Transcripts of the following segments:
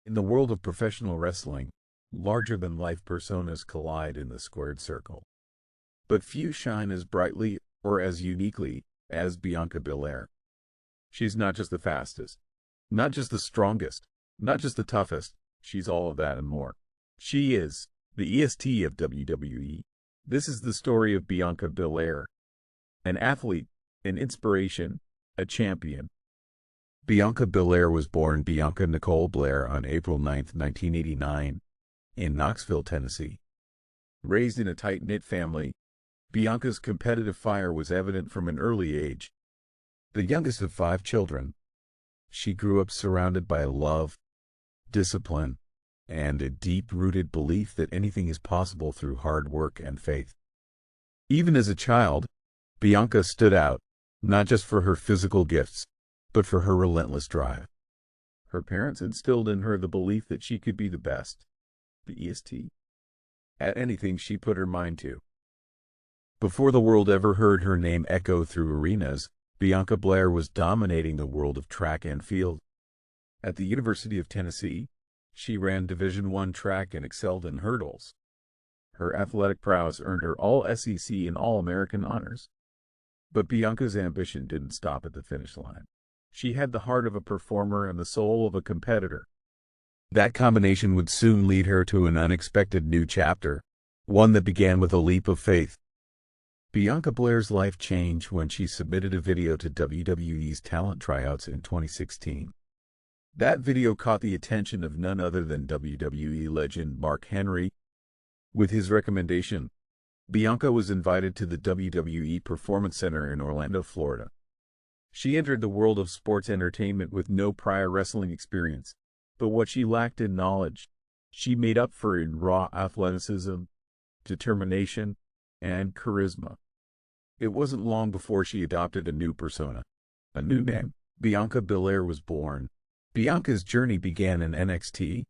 In the world of professional wrestling, larger-than-life personas collide in the squared circle. But few shine as brightly or as uniquely as Bianca Belair. She's not just the fastest, not just the strongest, not just the toughest, she's all of that and more. She is the EST of WWE. This is the story of Bianca Belair, an athlete, an inspiration, a champion. Bianca Belair was born Bianca Nicole Blair on April 9, 1989, in Knoxville, Tennessee. Raised in a tight-knit family, Bianca's competitive fire was evident from an early age. The youngest of 5 children, she grew up surrounded by love, discipline, and a deep-rooted belief that anything is possible through hard work and faith. Even as a child, Bianca stood out, not just for her physical gifts, but for her relentless drive. Her parents instilled in her the belief that she could be the best, the EST, at anything she put her mind to. Before the world ever heard her name echo through arenas, Bianca Belair was dominating the world of track and field. At the University of Tennessee, she ran Division I track and excelled in hurdles. Her athletic prowess earned her All-SEC and All-American honors. But Bianca's ambition didn't stop at the finish line. She had the heart of a performer and the soul of a competitor. That combination would soon lead her to an unexpected new chapter, one that began with a leap of faith. Bianca Belair's life changed when she submitted a video to WWE's talent tryouts in 2016. That video caught the attention of none other than WWE legend Mark Henry. With his recommendation, Bianca was invited to the WWE Performance Center in Orlando, Florida. She entered the world of sports entertainment with no prior wrestling experience, but what she lacked in knowledge, she made up for in raw athleticism, determination, and charisma. It wasn't long before she adopted a new persona, a new name. Bianca Belair was born. Bianca's journey began in NXT,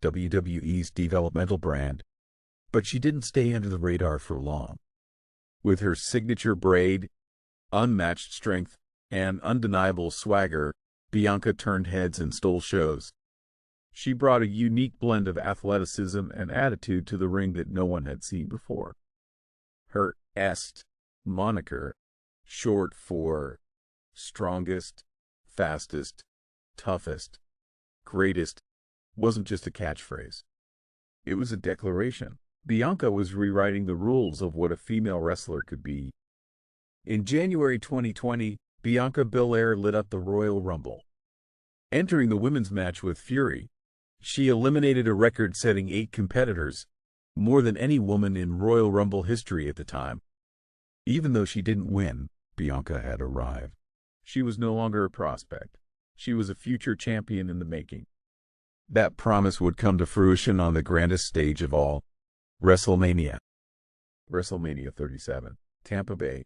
WWE's developmental brand, but she didn't stay under the radar for long. With her signature braid, unmatched strength, and undeniable swagger, Bianca turned heads and stole shows. She brought a unique blend of athleticism and attitude to the ring that no one had seen before. Her EST moniker, short for strongest, fastest, toughest, greatest, wasn't just a catchphrase. It was a declaration. Bianca was rewriting the rules of what a female wrestler could be. In January 2020, Bianca Belair lit up the Royal Rumble. Entering the women's match with Fury, she eliminated a record-setting 8 competitors, more than any woman in Royal Rumble history at the time. Even though she didn't win, Bianca had arrived. She was no longer a prospect. She was a future champion in the making. That promise would come to fruition on the grandest stage of all, WrestleMania. WrestleMania 37, Tampa Bay,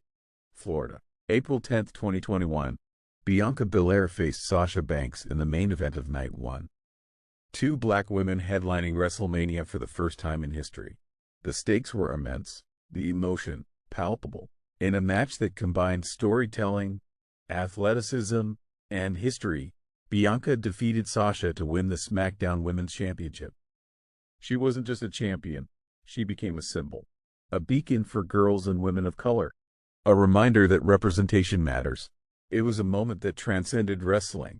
Florida. April 10, 2021, Bianca Belair faced Sasha Banks in the main event of Night 1. 2 black women headlining WrestleMania for the first time in history. The stakes were immense, the emotion palpable. In a match that combined storytelling, athleticism, and history, Bianca defeated Sasha to win the SmackDown Women's Championship. She wasn't just a champion, she became a symbol, a beacon for girls and women of color. A reminder that representation matters. It was a moment that transcended wrestling.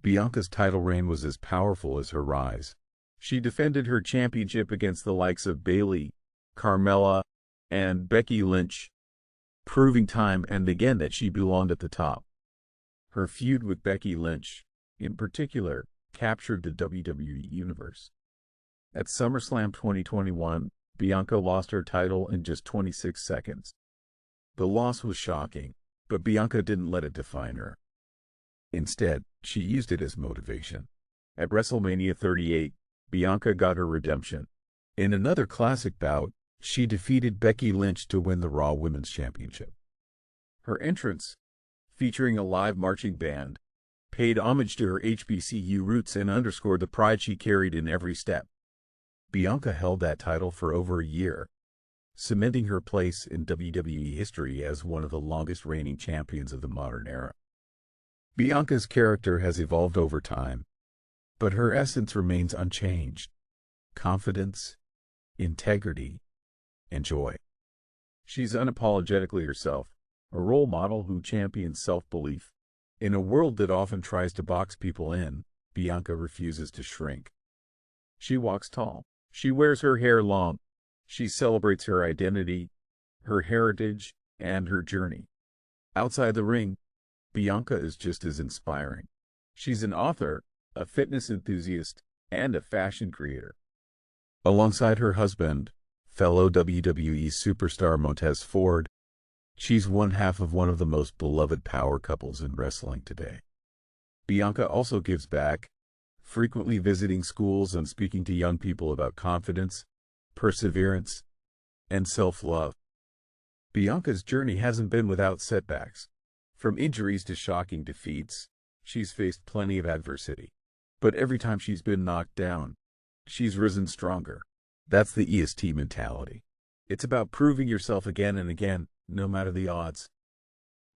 Bianca's title reign was as powerful as her rise. She defended her championship against the likes of Bayley, Carmella, and Becky Lynch, proving time and again that she belonged at the top. Her feud with Becky Lynch, in particular, captured the WWE Universe. At SummerSlam 2021, Bianca lost her title in just 26 seconds. The loss was shocking, but Bianca didn't let it define her. Instead, she used it as motivation. At WrestleMania 38, Bianca got her redemption. In another classic bout, she defeated Becky Lynch to win the Raw Women's Championship. Her entrance, featuring a live marching band, paid homage to her HBCU roots and underscored the pride she carried in every step. Bianca held that title for over a year, cementing her place in WWE history as one of the longest-reigning champions of the modern era. Bianca's character has evolved over time. but her essence remains unchanged: confidence, integrity, and joy. She's unapologetically herself, a role model who champions self-belief. In a world that often tries to box people in, Bianca refuses to shrink. She walks tall. She wears her hair long. She celebrates her identity, her heritage, and her journey. Outside the ring, Bianca is just as inspiring. She's an author, a fitness enthusiast, and a fashion creator. Alongside her husband, fellow WWE superstar Montez Ford, she's one half of one of the most beloved power couples in wrestling today. Bianca also gives back, frequently visiting schools and speaking to young people about confidence, perseverance, and self-love. Bianca's journey hasn't been without setbacks. From injuries to shocking defeats, she's faced plenty of adversity. But every time she's been knocked down, she's risen stronger. That's the EST mentality. It's about proving yourself again and again, no matter the odds,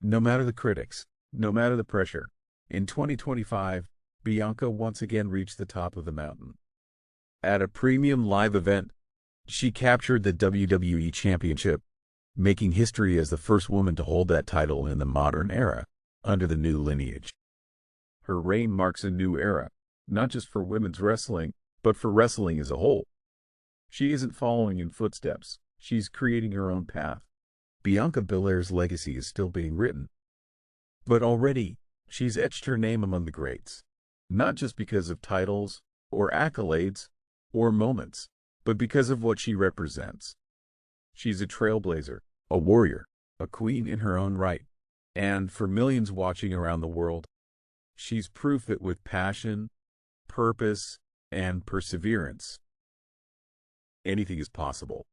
no matter the critics, no matter the pressure. In 2025, Bianca once again reached the top of the mountain. At a premium live event, she captured the WWE Championship, making history as the first woman to hold that title in the modern era, under the new lineage. Her reign marks a new era, not just for women's wrestling, but for wrestling as a whole. She isn't following in footsteps, she's creating her own path. Bianca Belair's legacy is still being written. But already, she's etched her name among the greats. Not just because of titles, or accolades, or moments, but because of what she represents. She's a trailblazer, a warrior, a queen in her own right. And for millions watching around the world, she's proof that with passion, purpose, and perseverance, anything is possible.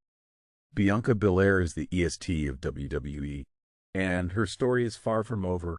Bianca Belair is the EST of WWE, and her story is far from over.